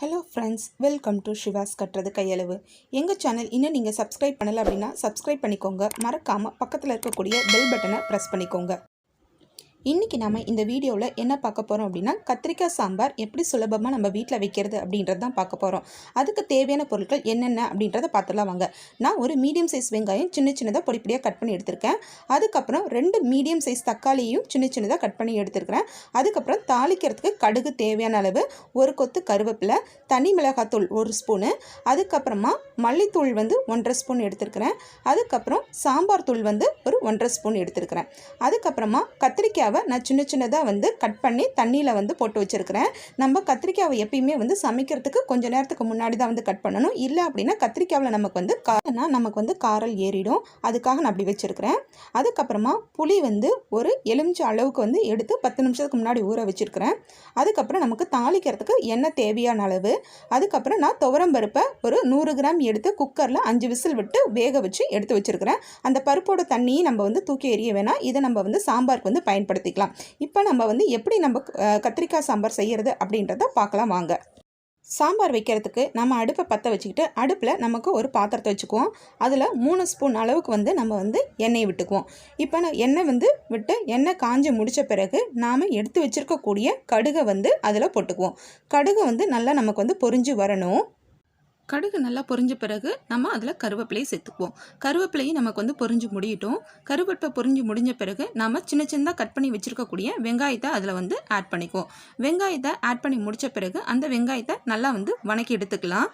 Hello friends, welcome to ஷிவாஸ் கட்டுறது கையளவு. எங்கள் channel இன்னும் நீங்கள் சப்ஸ்கிரைப் பண்ணலை அப்படின்னா சப்ஸ்கிரைப் பண்ணிக்கோங்க. மறக்காமல் பக்கத்தில் இருக்கக்கூடிய பெல் பட்டனை ப்ரெஸ் பண்ணிக்கோங்க. இன்றைக்கி நம்ம இந்த வீடியோவில் என்ன பார்க்க போகிறோம் அப்படின்னா, கத்திரிக்காய் சாம்பார் எப்படி சுலபமாக நம்ம வீட்டில் வைக்கிறது அப்படின்றது தான் பார்க்க போகிறோம். அதுக்கு தேவையான பொருட்கள் என்னென்ன அப்படின்றத பார்த்துலாம் வாங்க. நான் ஒரு மீடியம் சைஸ் வெங்காயம் சின்ன சின்னதாக பொடிப்படியாக கட் பண்ணி எடுத்திருக்கேன். அதுக்கப்புறம் 2 மீடியம் சைஸ் தக்காளியும் சின்ன சின்னதாக கட் பண்ணி எடுத்துருக்கிறேன். அதுக்கப்புறம் தாளிக்கிறதுக்கு கடுகு தேவையான அளவு, 1 கொத்து கருவேப்பிலை, தனி மிளகாத்தூள் 1 ஸ்பூனு, அதுக்கப்புறமா மல்லித்தூள் 1.5 ஸ்பூன் எடுத்துருக்கிறேன். அதுக்கப்புறம் சாம்பார் தூள் ஒரு 1.5 ஸ்பூன் எடுத்துருக்கிறேன். அதுக்கப்புறமா கத்திரிக்காவை நான் சின்ன சின்னதாக கட் பண்ணி தண்ணியில் போட்டு வச்சுருக்கிறேன். நம்ம கத்திரிக்காவை எப்பயுமே சமைக்கிறதுக்கு கொஞ்சம் நேரத்துக்கு முன்னாடி தான் கட் பண்ணணும். இல்லை அப்படின்னா கத்திரிக்காவில் நமக்கு காரல் ஏறிடும். அதுக்காக நான் அப்படி வச்சுருக்கிறேன். அதுக்கப்புறமா புளி ஒரு எலுமிச்சை அளவுக்கு எடுத்து 10 நிமிஷத்துக்கு முன்னாடி ஊற வச்சுருக்கிறேன். அதுக்கப்புறம் நமக்கு தாளிக்கிறதுக்கு எண்ணெய் தேவையான அளவு. அதுக்கப்புறம் நான் துவரம் பருப்பை ஒரு 100 கிராம் எடுத்து குக்கரில் 5 விசில் விட்டு வேக வச்சு எடுத்து வச்சுருக்கிறேன். அந்த பருப்போட தண்ணியை நம்ம தூக்கி எறிய வேணாம். இதை நம்ம சாம்பாருக்கு பயன்படுத்திக்கலாம். இப்போ நம்ம எப்படி நம்ம கத்திரிக்காய் சாம்பார் செய்கிறது அப்படின்றத பார்க்கலாம் வாங்க. சாம்பார் வைக்கிறதுக்கு நம்ம அடுப்பை பற்ற வச்சுக்கிட்டு அடுப்பில் நமக்கு ஒரு பாத்திரத்தை வச்சுக்குவோம். அதில் 3 ஸ்பூன் அளவுக்கு நம்ம எண்ணெய் விட்டுக்குவோம். இப்போ எண்ணெய் விட்டு எண்ணெய் காஞ்சி முடித்த பிறகு நாம் எடுத்து வச்சுருக்கக்கூடிய கடுகை அதில் போட்டுக்குவோம். கடுகு நல்லா நமக்கு பொரிஞ்சு வரணும். கடுகு நல்லா பொரிஞ்ச பிறகு நம்ம அதில் கருவேப்பிலையை சேர்த்துக்குவோம். கருவேப்பிலையும் நமக்கு பொரிஞ்சு முடியட்டும். கருவேப்பிலை பொரிஞ்சு முடிஞ்ச பிறகு நாம் சின்ன சின்னதாக கட் பண்ணி வச்சுருக்கக்கூடிய வெங்காயத்தை அதில் ஆட் பண்ணிக்குவோம். வெங்காயத்தை ஆட் பண்ணி முடித்த பிறகு அந்த வெங்காயத்தை நல்லா வணக்கி எடுத்துக்கலாம்.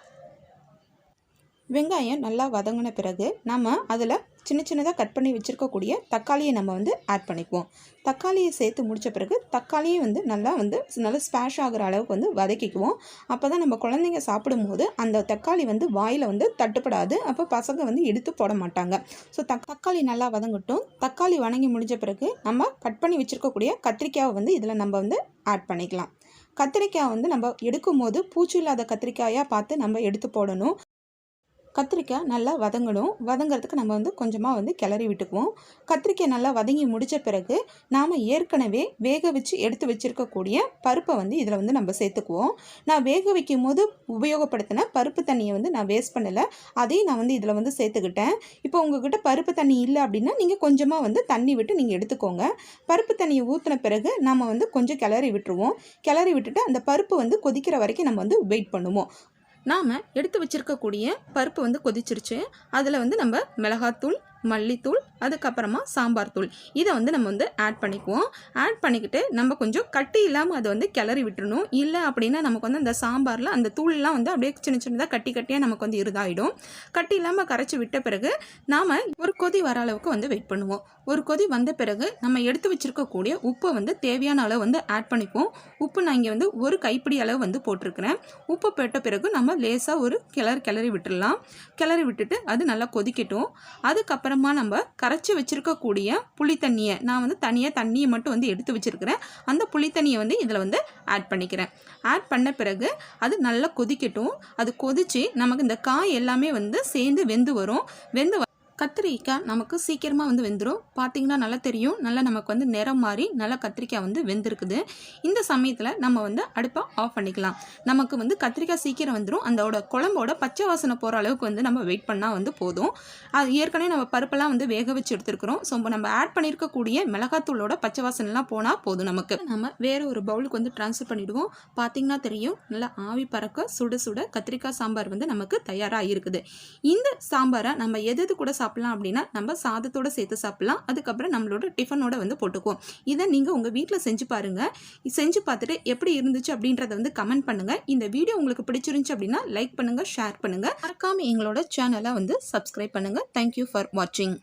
வெங்காயம் நல்லா வதங்கின பிறகு நம்ம அதில் சின்ன சின்னதாக கட் பண்ணி வச்சுருக்கக்கூடிய தக்காளியை நம்ம ஆட் பண்ணிக்குவோம். தக்காளியை சேர்த்து முடித்த பிறகு தக்காளியும் நல்லா ஸ்பேஷ் ஆகிற அளவுக்கு வதக்கிக்குவோம். அப்போ தான் நம்ம குழந்தைங்க சாப்பிடும்போது அந்த தக்காளி வாயில் தட்டுப்படாது. அப்போ பசங்க எடுத்து போட மாட்டாங்க. ஸோ தக்காளி நல்லா வதங்கட்டும். தக்காளி வணங்கி முடிஞ்ச பிறகு நம்ம கட் பண்ணி வச்சுருக்கக்கூடிய கத்திரிக்காயை இதில் நம்ம ஆட் பண்ணிக்கலாம். கத்திரிக்காய் நம்ம எடுக்கும் போது பூச்சி இல்லாத கத்திரிக்காயாக பார்த்து நம்ம எடுத்து போடணும். கத்திரிக்காய் நல்லா வதங்கணும். வதங்கிறதுக்கு நம்ம கொஞ்சமாக கிளறி விட்டுக்குவோம். கத்திரிக்காய் நல்லா வதங்கி முடித்த பிறகு நாம் ஏற்கனவே வேக வச்சு எடுத்து வச்சுருக்கக்கூடிய பருப்பை இதில் நம்ம சேர்த்துக்குவோம். நான் வேக வைக்கும் போது உபயோகப்படுத்தின பருப்பு தண்ணியை நான் வேஸ்ட் பண்ணலை. அதையும் நான் இதில் சேர்த்துக்கிட்டேன். இப்போ உங்கள்கிட்ட பருப்பு தண்ணி இல்லை அப்படின்னா நீங்கள் கொஞ்சமாக தண்ணி விட்டு நீங்கள் எடுத்துக்கோங்க. பருப்பு தண்ணியை ஊற்றின பிறகு நம்ம கொஞ்சம் கிளறி விட்டுருவோம். கிளறி விட்டுட்டு அந்த பருப்பு கொதிக்கிற வரைக்கும் நம்ம வெயிட் பண்ணுவோம். நாம் எடுத்து வச்சுருக்கக்கூடிய பருப்பு கொதிச்சிருச்சு. அதில் நம்ம மிளகாத்தூள், மல்லித்தூள், அதுக்கப்புறமா சாம்பார் தூள் இதை நம்ம ஆட் பண்ணிக்குவோம். ஆட் பண்ணிக்கிட்டு நம்ம கொஞ்சம் கட்டி இல்லாமல் அதை கிளறி விட்டுறணும். இல்லை அப்படின்னா நமக்கு அந்த சாம்பாரில் அந்த தூள்லாம் அப்படியே சின்ன சின்னதாக கட்டியாக நமக்கு இதாகிடும். கட்டி இல்லாமல் கரைச்சி விட்ட பிறகு நாம் ஒரு கொதி வர அளவுக்கு வெயிட் பண்ணுவோம். ஒரு கொதி வந்த பிறகு நம்ம எடுத்து வச்சுருக்கக்கூடிய உப்பை தேவையான அளவு ஆட் பண்ணிக்குவோம். உப்பு நான் இங்கே ஒரு கைப்பிடி அளவு போட்டிருக்கிறேன். உப்பு போட்ட பிறகு நம்ம லேசாக ஒரு கிளறி விட்டுடலாம். கிளறி விட்டுட்டு அது நல்லா கொதிக்கட்டும். அதுக்கப்புறம் நம்ம கரைச்சி வச்சிருக்கக்கூடிய புளி தண்ணியை நான் தனியாக தண்ணியை மட்டும் எடுத்து வச்சிருக்கிறேன். அந்த புளி தண்ணியை இதில் ஆட் பண்ணிக்கிறேன். ஆட் பண்ண பிறகு அது நல்லா கொதிக்கட்டும். அது கொதித்து நமக்கு இந்த காய் எல்லாமே சேர்ந்து வெந்து வரும். கத்திரிக்காய் நமக்கு சீக்கிரமாக வெந்துடும். பார்த்திங்கன்னா நல்லா தெரியும். நல்லா நமக்கு நிறம் மாறி நல்லா கத்திரிக்காய் வெந்திருக்குது. இந்த சமயத்தில் நம்ம அடுப்பை ஆஃப் பண்ணிக்கலாம். நமக்கு கத்திரிக்காய் சீக்கிரம் வந்துடும். அதோட குழம்போட பச்சை வாசனை போகிற அளவுக்கு நம்ம வெயிட் பண்ணால் போதும். அது ஏற்கனவே நம்ம பருப்பெல்லாம் வேக வச்சு எடுத்துருக்குறோம். ஸோ நம்ம ஆட் பண்ணியிருக்கக்கூடிய மிளகாத்தூளோட பச்சை வாசனைலாம் போனால் போதும். நமக்கு நம்ம வேறு ஒரு பவுலுக்கு ட்ரான்ஸ்ஃபர் பண்ணிவிடுவோம். பார்த்திங்கன்னா தெரியும். நல்லா ஆவி பறக்க சுட சுட கத்திரிக்காய் சாம்பார் நமக்கு தயாராக இருக்குது. இந்த சாம்பாரை நம்ம எது கூட சாப்பிடலாம் அப்படின்னா நம்ம சாதத்தோட சேர்த்து சாப்பிடலாம். அதுக்கப்புறம் நம்மளோட டிஃபனோட போட்டுக்குவோம். இதை நீங்கள் உங்கள் வீட்டில் செஞ்சு பாருங்கள். செஞ்சு பார்த்துட்டு எப்படி இருந்துச்சு அப்படின்றத கமெண்ட் பண்ணுங்கள். இந்த வீடியோ உங்களுக்கு பிடிச்சிருந்துச்சு அப்படின்னா லைக் பண்ணுங்கள், ஷேர் பண்ணுங்கள். மறக்காமல் எங்களோட சேனலை சப்ஸ்கிரைப் பண்ணுங்கள். தேங்க்யூ ஃபார் வாட்சிங்.